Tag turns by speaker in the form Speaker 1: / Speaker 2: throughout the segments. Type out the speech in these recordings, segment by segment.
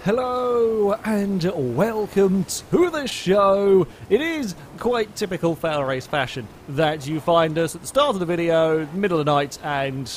Speaker 1: Hello and welcome to the show. It is quite typical FailRace fashion that you find us at the start of the video, middle of the night, and,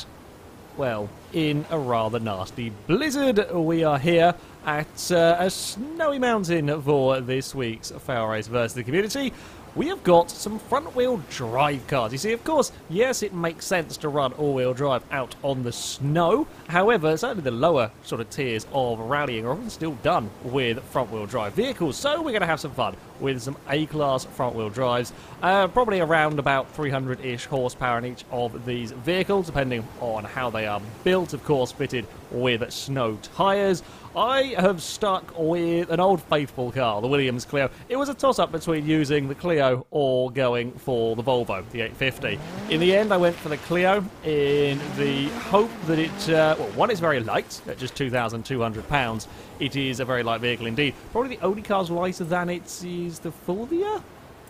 Speaker 1: well, in a rather nasty blizzard. We are here at a snowy mountain for this week's FailRace versus the community. We have got some front-wheel drive cars. You see, of course, yes, it makes sense to run all-wheel drive out on the snow. However, certainly the lower sort of tiers of rallying are often still done with front-wheel drive vehicles. So we're going to have some fun with some A-class front-wheel drives. Probably around about 300-ish horsepower in each of these vehicles, depending on how they are built. Of course, fitted with snow tyres. I have stuck with an old faithful car, the Williams Clio. It was a toss-up between using the Clio or going for the Volvo, the 850. In the end, I went for the Clio in the hope that it, well, one, it's very light, at just 2,200 pounds. It is a very light vehicle indeed. Probably the only car's lighter than it is the Fulvia,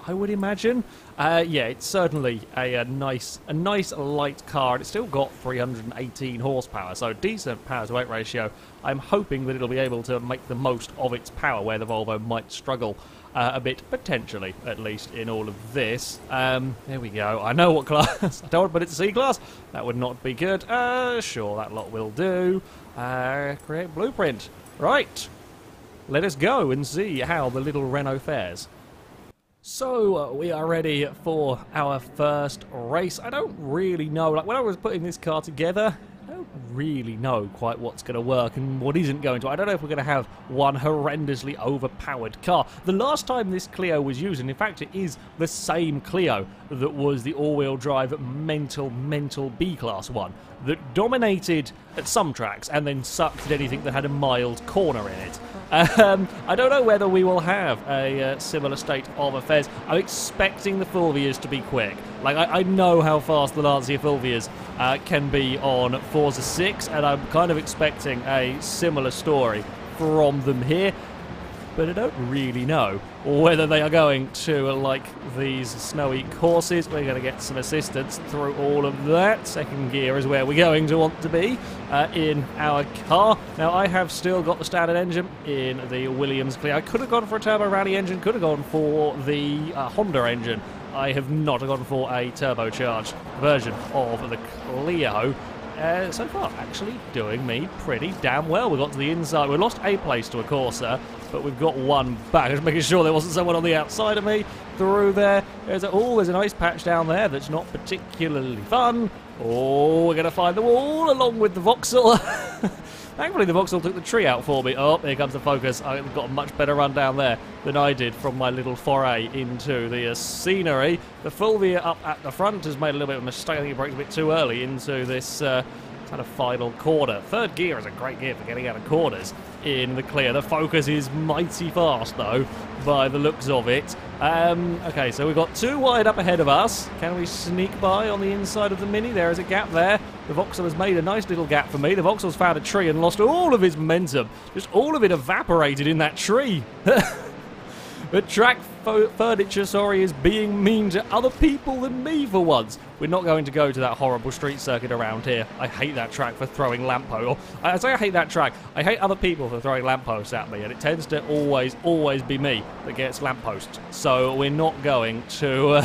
Speaker 1: I would imagine. Yeah, it's certainly a nice light car. It's still got 318 horsepower, so decent power to weight ratio. I'm hoping that it'll be able to make the most of its power, where the Volvo might struggle a bit, potentially, at least in all of this. There we go. I know what class. I don't want to put it to C-class. That would not be good. Sure, that lot will do. Create blueprint. Right. Let us go and see how the little Renault fares. So, we are ready for our first race. I don't really know, like when I was putting this car together, I don't really know quite what's going to work and what isn't going to. I don't know if we're going to have one horrendously overpowered car. The last time this Clio was used, and in fact it is the same Clio that was the all-wheel drive mental B-class one, that dominated at some tracks and then sucked at anything that had a mild corner in it. I don't know whether we will have a similar state of affairs. I'm expecting the Fulvias to be quick. Like, I know how fast the Lancia Fulvias can be on Forza 6, and I'm kind of expecting a similar story from them here. But I don't really know whether they are going to like these snowy courses. We're going to get some assistance through all of that. Second gear is where we're going to want to be in our car. Now, I have still got the standard engine in the Williams Clio. I could have gone for a turbo rally engine, could have gone for the Honda engine. I have not gone for a turbocharged version of the Clio. So far, actually doing me pretty damn well. We got to the inside. We lost a place to a Corsa, but we've got one back. Just making sure there wasn't someone on the outside of me through there. There's an ice patch down there that's not particularly fun. Oh, we're going to find the wall along with the Vauxhall. Thankfully, the Vauxhall took the tree out for me. Oh, here comes the Focus. I've got a much better run down there than I did from my little foray into the scenery. The Fulvia up at the front has made a little bit of a mistake. I think it braked a bit too early into this kind of final corner. Third gear is a great gear for getting out of corners in the Clio. The Focus is mighty fast, though, by the looks of it. Okay, so we've got two wide up ahead of us. Can we sneak by on the inside of the Mini? There is a gap there. The Vauxhall has made a nice little gap for me. The Vauxhall's found a tree and lost all of his momentum. Just all of it evaporated in that tree. The track furniture, is being mean to other people than me for once. We're not going to go to that horrible street circuit around here. I hate that track for throwing lampposts. I say I hate that track. I hate other people for throwing lampposts at me, and it tends to always be me that gets lampposts. So we're not going to...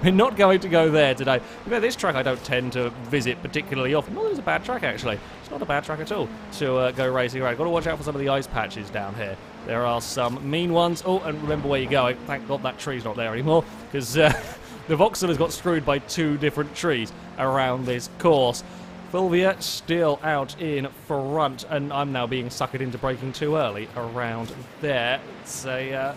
Speaker 1: We're not going to go there today. This track I don't tend to visit particularly often. Well, it's a bad track, actually. It's not a bad track at all to go racing around. Got to watch out for some of the ice patches down here. There are some mean ones. Oh, and remember where you're going. Thank God that tree's not there anymore, because the Vauxhall has got screwed by two different trees around this course. Fulvia still out in front, and I'm now being suckered into braking too early around there. It's a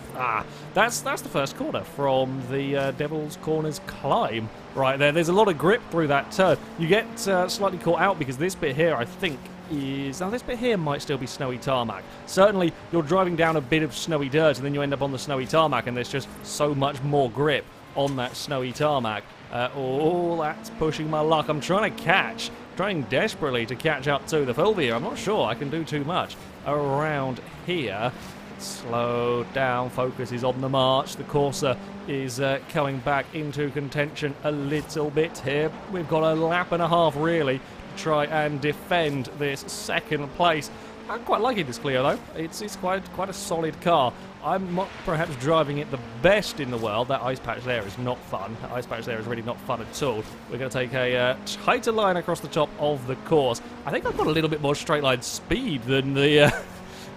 Speaker 1: that's the first corner from the Devil's Corners climb right there. There's a lot of grip through that turn. You get slightly caught out because this bit here, I think, now this bit here might still be snowy tarmac. Certainly, you're driving down a bit of snowy dirt, and then you end up on the snowy tarmac, and there's just so much more grip on that snowy tarmac. Oh, that's pushing my luck. I'm trying desperately to catch up to the Fulvia. I'm not sure I can do too much around here. Slow down, Focus is on the march. The Corsa is coming back into contention a little bit here. We've got a lap and a half really to try and defend this second place. I'm quite liking this Clio though. It's quite a solid car. I'm not perhaps driving it the best in the world. That ice patch there is not fun. That ice patch there is really not fun at all. We're going to take a tighter line across the top of the course. I think I've got a little bit more straight line speed than the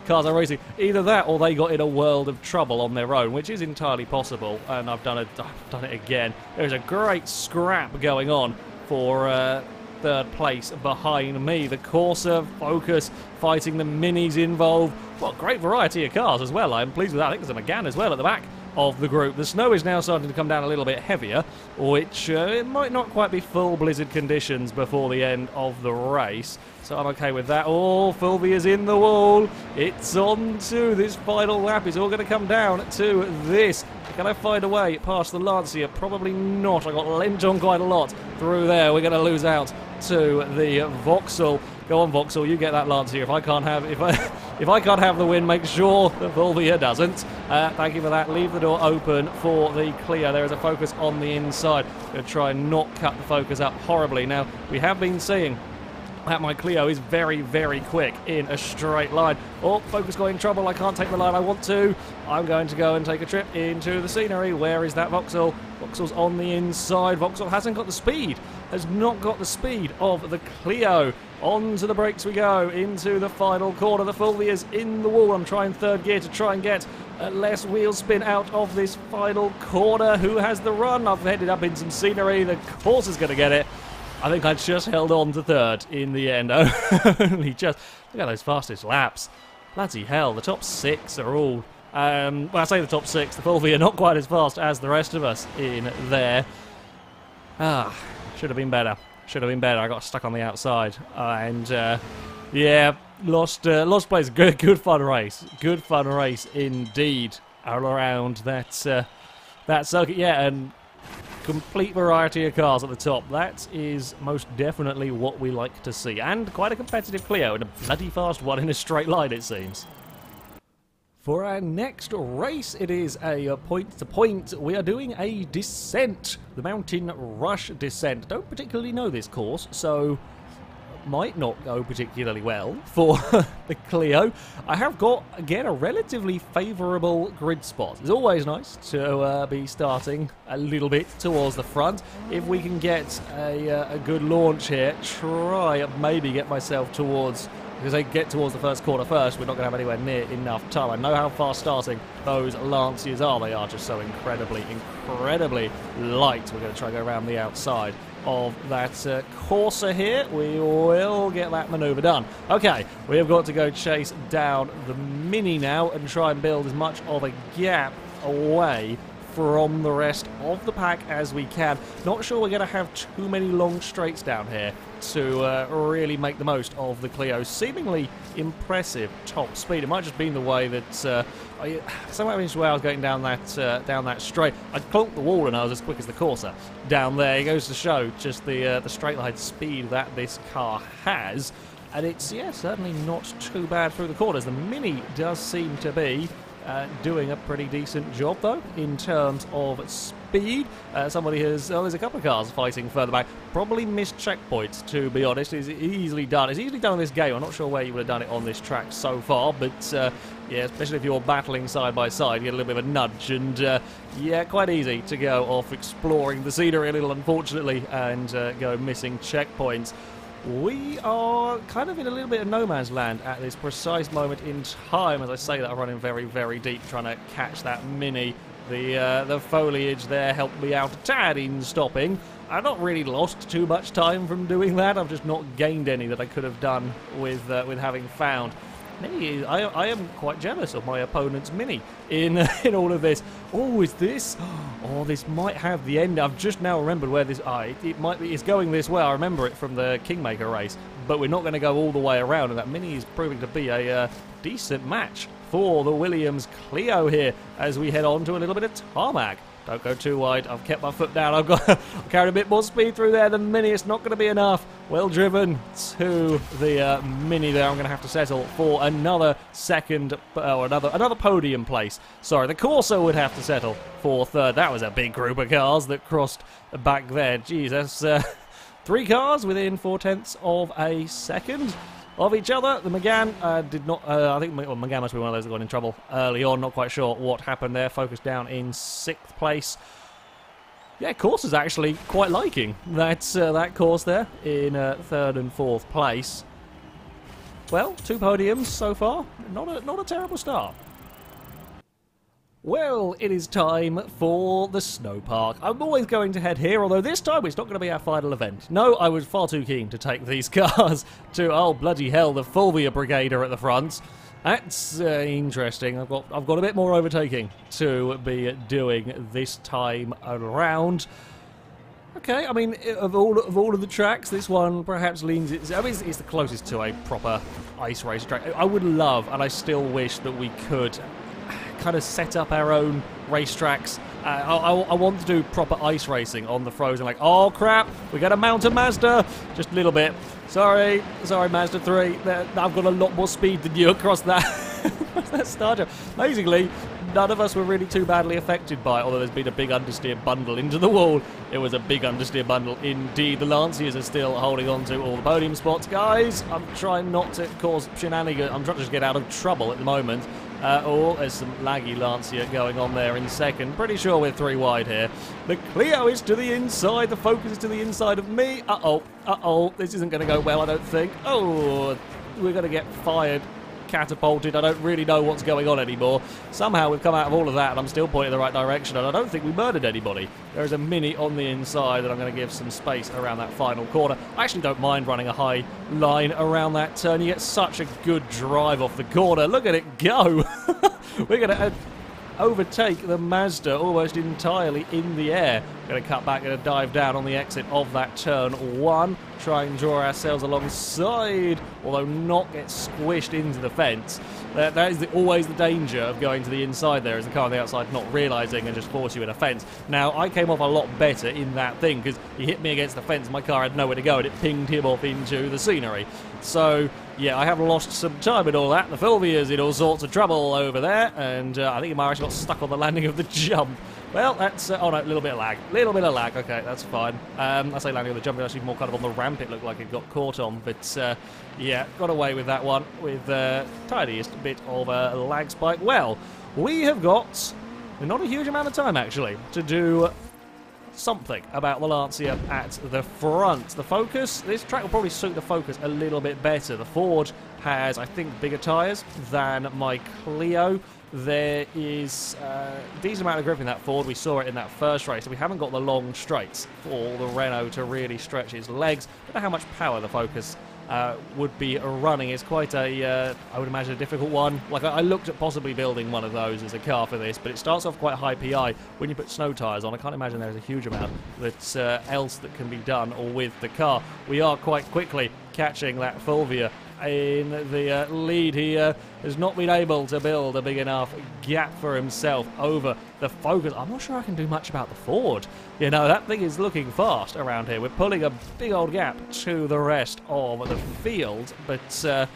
Speaker 1: cars I'm racing. Either that or they got in a world of trouble on their own, which is entirely possible. And I've done it again. There's a great scrap going on for third place behind me. The Corsa, Focus, fighting the Minis involved. Well, great variety of cars as well. I'm pleased with that. I think there's a Megane as well at the back of the group. The snow is now starting to come down a little bit heavier, which it might not quite be full blizzard conditions before the end of the race. So I'm okay with that. Oh, Fulvia's in the wall. It's on to this final lap. It's all going to come down to this. Can I find a way past the Lancia? Probably not. I got lent on quite a lot through there. We're going to lose out to the Vauxhall. Go on, Vauxhall, you get that Lancia. If I can't have the win, make sure the Fulvia doesn't. Thank you for that. Leave the door open for the Clio. There is a Focus on the inside. Going to try and not cut the Focus up horribly. Now, we have been seeing that my Clio is very, very quick in a straight line. Oh, Focus got in trouble. I can't take the line I want to. I'm going to go and take a trip into the scenery. Where is that Vauxhall? Vauxhall's on the inside. Vauxhall hasn't got the speed. Has not got the speed of the Clio. Onto the brakes we go. Into the final corner. The Fulvia's in the wall. I'm trying third gear to try and get less wheel spin out of this final corner. Who has the run? I've headed up in some scenery. The Corsa's going to get it. I think I just held on to third in the end. Only just. Look at those fastest laps. Bloody hell, the top six are all... well, I say the top six. The Fulvia not quite as fast as the rest of us in there. Should have been better. Should have been better. I got stuck on the outside. Yeah, lost place. Good fun race. Good fun race indeed around that circuit. Yeah, and complete variety of cars at the top. That is most definitely what we like to see. And quite a competitive Clio, and a bloody fast one in a straight line, it seems. For our next race, it is a point-to-point. We are doing a descent, the Mountain Rush descent. Don't particularly know this course, so might not go particularly well for the Clio. I have got, again, a relatively favourable grid spot. It's always nice to be starting a little bit towards the front. If we can get a good launch here, try and maybe get myself towards... Because they get towards the first corner first, we're not going to have anywhere near enough time. I know how fast starting those Lancias are. They are just so incredibly light. We're going to try and go around the outside of that Corsa here. We will get that manoeuvre done. Okay, we have got to go chase down the Mini now and try and build as much of a gap away from the rest of the pack as we can. Not sure we're going to have too many long straights down here to really make the most of the Clio's seemingly impressive top speed. It might just be the way that somehow the way I was going down that straight. I clonked the wall and I was as quick as the Corsa down there. It goes to show just the straight line speed that this car has, and it's certainly not too bad through the corners. The Mini does seem to be doing a pretty decent job though in terms of speed. Somebody has... Oh, there's a couple of cars fighting further back. Probably missed checkpoints, to be honest. It's easily done. It's easily done in this game. I'm not sure where you would have done it on this track so far, but yeah, especially if you're battling side by side, you get a little bit of a nudge, and yeah, quite easy to go off exploring the scenery a little, unfortunately, and go missing checkpoints. We are kind of in a little bit of no man's land at this precise moment in time. As I say that, I'm running very, very deep, trying to catch that Mini. The foliage there helped me out a tad in stopping. I've not really lost too much time from doing that. I've just not gained any that I could have done with having found. Mini, I am quite jealous of my opponent's Mini in all of this. Oh, is this? Oh, this might have the end. I've just now remembered where this... it might be... It's going this way. I remember it from the Kingmaker race. But we're not going to go all the way around. And that Mini is proving to be a decent match for the Williams Clio here as we head on to a little bit of tarmac. Don't go too wide. I've kept my foot down. I've carried a bit more speed through there than Mini. It's not going to be enough. Well driven to the Mini there. I'm going to have to settle for another second, or another podium place. Sorry, the Corsa would have to settle for third. That was a big group of cars that crossed back there. Jeez, that's 3 cars within 4/10 of a second. of each other. The McGann did not, I think McGann must be one of those that got in trouble early on. Not quite sure what happened there. Focus down in 6th place. Yeah, course is actually quite liking that course there in 3rd and 4th place. Well, 2 podiums so far. Not a terrible start. Well, it is time for the snow park. I'm always going to head here, although this time it's not going to be our final event. No, I was far too keen to take these cars to, oh bloody hell, the Fulvia Brigader at the front. That's interesting. I've got a bit more overtaking to be doing this time around. Okay, I mean, of all of the tracks, this one perhaps leans. I mean, it's the closest to a proper ice race track. I would love, and I still wish that we could kind of set up our own racetracks. I want to do proper ice racing on the frozen. Like, oh crap, we got to mount a Mazda. Just a little bit. Sorry, Mazda 3. I've got a lot more speed than you across that that starter. Amazingly, none of us were really too badly affected by it, although there's been a big understeer bundle into the wall. It was a big understeer bundle indeed. The Lanciers are still holding on to all the podium spots. Guys, I'm trying not to cause shenanigans. I'm trying to just get out of trouble at the moment. Oh, there's some laggy Lancia going on there in 2nd. Pretty sure we're 3 wide here. The Clio is to the inside. The Focus is to the inside of me. Uh-oh. This isn't going to go well, I don't think. Oh, we're going to get fired, catapulted. I don't really know what's going on anymore. Somehow we've come out of all of that and I'm still pointing in the right direction, and I don't think we murdered anybody. There's a Mini on the inside that I'm going to give some space around that final corner. I actually don't mind running a high line around that turn. You get such a good drive off the corner. Look at it go. We're going to overtake the Mazda almost entirely in the air. Going to cut back, going to dive down on the exit of that turn 1. Try and draw ourselves alongside, although not get squished into the fence. That is always the danger of going to the inside there, is the car on the outside not realising and just force you in a fence. Now, I came off a lot better in that thing because he hit me against the fence, my car had nowhere to go and it pinged him off into the scenery. So, yeah, I have lost some time in all that. The Fulvia's in all sorts of trouble over there, and I think he might have actually got stuck on the landing of the jump. Well, that's... oh, no, a little bit of lag. Okay, that's fine. I say landing on the jump, actually more kind of on the ramp it looked like it got caught on. But, yeah, got away with that one with tiniest bit of a lag spike. Well, we have got not a huge amount of time, actually, to do something about the Lancia at the front. The Focus, this track will probably suit the Focus a little bit better. The Ford has, I think, bigger tyres than my Clio. There is a decent amount of grip in that Ford. We saw it in that first race. We haven't got the long straights for the Renault to really stretch its legs. I don't know how much power the Focus would be running. It's quite a, I would imagine, a difficult one. Like, I looked at possibly building one of those as a car for this, but it starts off quite high PI. When you put snow tyres on, I can't imagine there's a huge amount that's else that can be done or with the car. We are quite quickly catching that Fulvia in the lead. He has not been able to build a big enough gap for himself over the Focus. I'm not sure I can do much about the Ford. You know, that thing is looking fast around here. We're pulling a big old gap to the rest of the field, but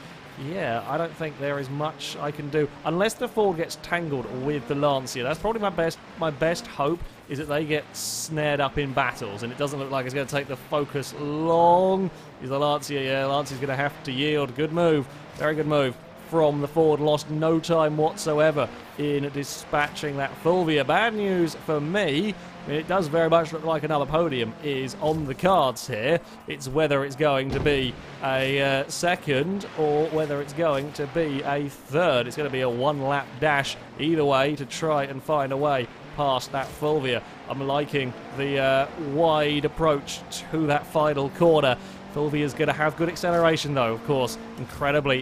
Speaker 1: yeah, I don't think there is much I can do unless the Ford gets tangled with the Lancia. That's probably my best hope, is that they get snared up in battles, and it doesn't look like it's going to take the Focus long. Is the Lancia? Yeah, Lancia's going to have to yield. Good move, very good move from the Ford. Lost no time whatsoever in dispatching that Fulvia. Bad news for me. I mean, it does very much look like another podium is on the cards here. It's whether it's going to be a second or whether it's going to be a third. It's going to be a one-lap dash either way to try and find a way past that Fulvia. I'm liking the wide approach to that final corner. Fulvia's going to have good acceleration though, of course. Incredibly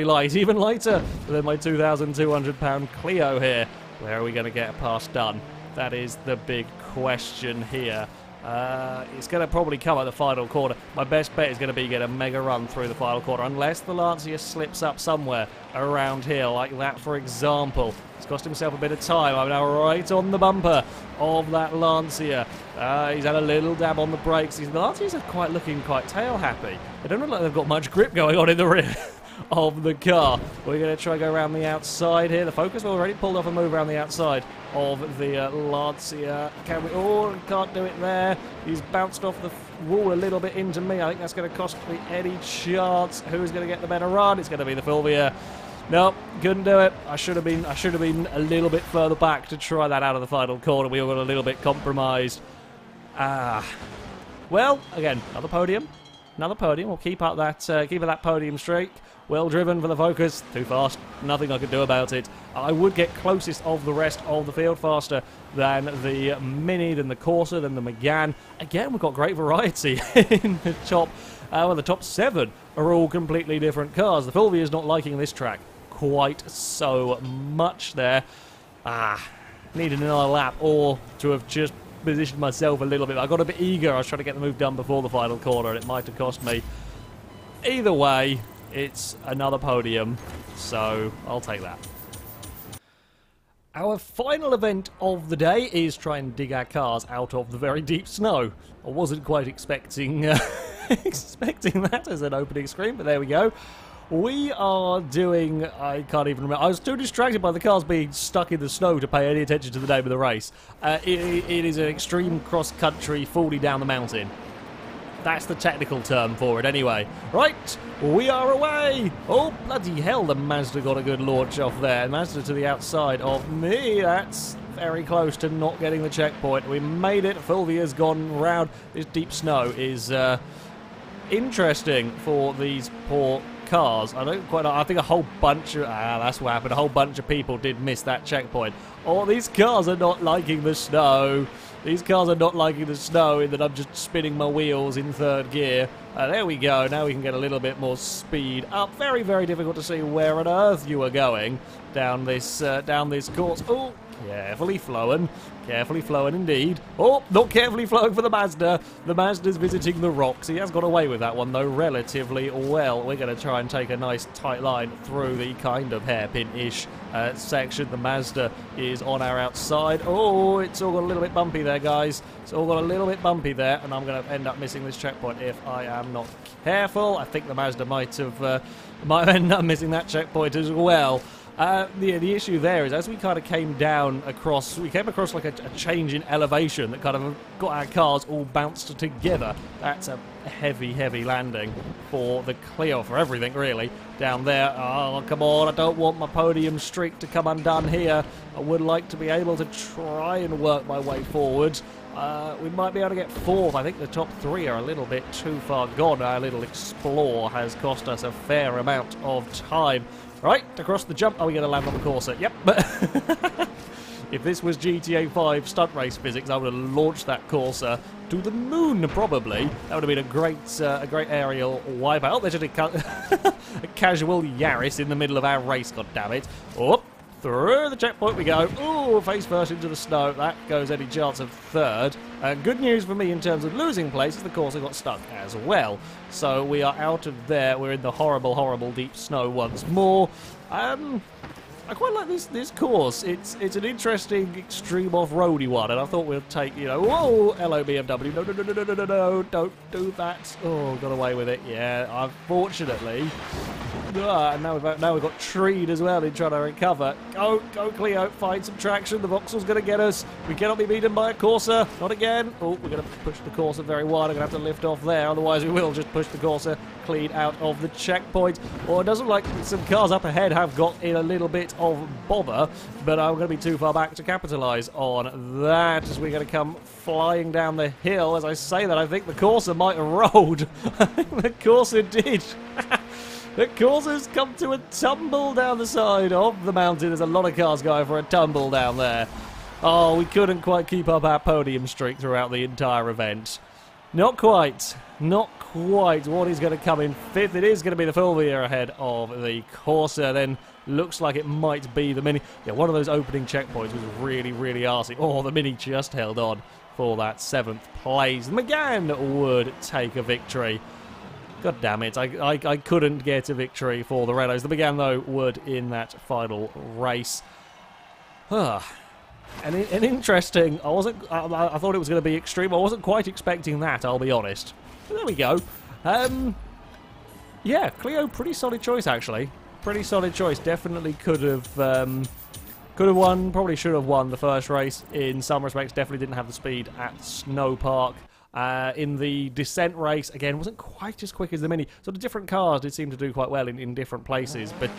Speaker 1: light, even lighter than my 2,200 pound Clio here. Where are we going to get past done? That is the big question here. It's going to probably come at the final corner. My best bet is going to be get a mega run through the final corner, unless the Lancia slips up somewhere around here, like that, for example. He's cost himself a bit of time. I'm now right on the bumper of that Lancia. He's had a little dab on the brakes. The Lancias are looking quite tail happy. They don't look like they've got much grip going on in the rear of the car. We're going to try to go around the outside here. The Focus already pulled off a move around the outside of the Lancia. Can we? Oh, can't do it there. He's bounced off the wall a little bit into me. I think that's going to cost me any chance. Who's going to get the better run? It's going to be the Fulvia. Nope, couldn't do it. I should have been a little bit further back to try that out of the final corner. We all got a little bit compromised. Well, again, another podium. Another podium. We'll keep up that podium streak. Well driven for the Focus. Too fast. Nothing I could do about it. I would get closest of the rest of the field faster than the Mini, than the Corsa, than the Megane. Again, we've got great variety in the top. Well, the top 7 are all completely different cars. The Fulvia is not liking this track quite so much there. Needed another lap or to have just positioned myself a little bit. I got a bit eager. I was trying to get the move done before the final corner, and it might have cost me. Either way, it's another podium, so I'll take that. Our final event of the day is try and dig our cars out of the very deep snow. I wasn't quite expecting expecting that as an opening screen, but there we go. We are doing, I can't even remember, I was too distracted by the cars being stuck in the snow to pay any attention to the name of the race. It is an extreme cross-country falling down the mountain. That's the technical term for it anyway. Right, we are away! Oh, bloody hell, the Mazda got a good launch off there. Mazda to the outside of me, that's very close to not getting the checkpoint. We made it, Fulvia's gone round. This deep snow is interesting for these poor cars. I think a whole bunch of, that's what happened, a whole bunch of people did miss that checkpoint. Oh, these cars are not liking the snow. These cars are not liking the snow in that I'm just spinning my wheels in 3rd gear. There we go. Now we can get a little bit more speed up. Very, very difficult to see where on earth you are going down this course. Oh, carefully flowing. Carefully flowing indeed. Oh, not carefully flowing for the Mazda. The Mazda's visiting the rocks. He has got away with that one, though, relatively well. We're going to try and take a nice tight line through the kind of hairpin-ish section. The Mazda is on our outside. Oh, it's all got a little bit bumpy there, guys. It's all got a little bit bumpy there, and I'm going to end up missing this checkpoint if I am not careful. I think the Mazda might end up missing that checkpoint as well. The issue there is as we kind of came across like a change in elevation that kind of got our cars all bounced together. That's a heavy, heavy landing for the Clio, for everything really, down there. Oh, come on, I don't want my podium streak to come undone here. I would like to be able to try and work my way forward. We might be able to get 4th. I think the top 3 are a little bit too far gone. Our little Explore has cost us a fair amount of time. Right, across the jump. Are we going to land on the Corsa? Yep. If this was GTA 5 stunt race physics, I would have launched that Corsa to the moon, probably. That would have been a great aerial wipeout. Oh, there's just a casual Yaris in the middle of our race, goddammit. Oh, through the checkpoint we go. Ooh, face first into the snow. That goes any chance of 3rd. Good news for me in terms of losing place is the Corsa got stuck as well. So we are out of there. We're in the horrible, horrible deep snow once more. I quite like this course. It's an interesting, extreme off-roady one, and I thought we'd take, whoa, hello BMW, no, don't do that. Oh, got away with it. Yeah, unfortunately. And now we've got treed as well in trying to recover. Go Clio, find some traction. The Vauxhall's going to get us. We cannot be beaten by a Corsa. Not again. Oh, we're going to push the Corsa very wide. I'm going to have to lift off there. Otherwise, we will just push the Corsa clean out of the checkpoint. Or it doesn't like some cars up ahead have got in a little bit of bother, but I'm going to be too far back to capitalise on that as we're going to come flying down the hill. As I say that, I think the Corsa might have rolled. I think the Corsa did. The Corsa's come to a tumble down the side of the mountain. There's a lot of cars going for a tumble down there. Oh, we couldn't quite keep up our podium streak throughout the entire event. Not quite. Not quite. What is going to come in 5th? It is going to be the Fulvia ahead of the Corsa. Then looks like it might be the Mini. Yeah, one of those opening checkpoints was really, really arsey. Oh, the Mini just held on for that 7th place. Megane would take a victory. God damn it, I couldn't get a victory for the Renaults. The Megane, though, would in that final race. And interesting, I thought it was going to be extreme. I wasn't quite expecting that, I'll be honest. But there we go. Yeah, Clio, pretty solid choice, actually. Pretty solid choice. Definitely could have Could have won, probably should have won the first race in some respects. Definitely didn't have the speed at Snow Park. In the descent race, again, wasn't quite as quick as the Mini. Sort of different cars did seem to do quite well in different places, but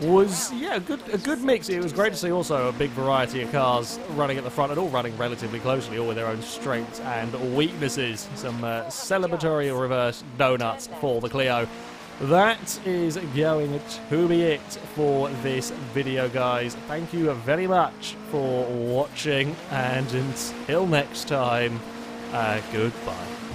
Speaker 1: was, yeah, a good mix. It was great to see also a big variety of cars running at the front and all running relatively closely, all with their own strengths and weaknesses. Some celebratory reverse donuts for the Clio. That is going to be it for this video, guys. Thank you very much for watching, and until next time, goodbye.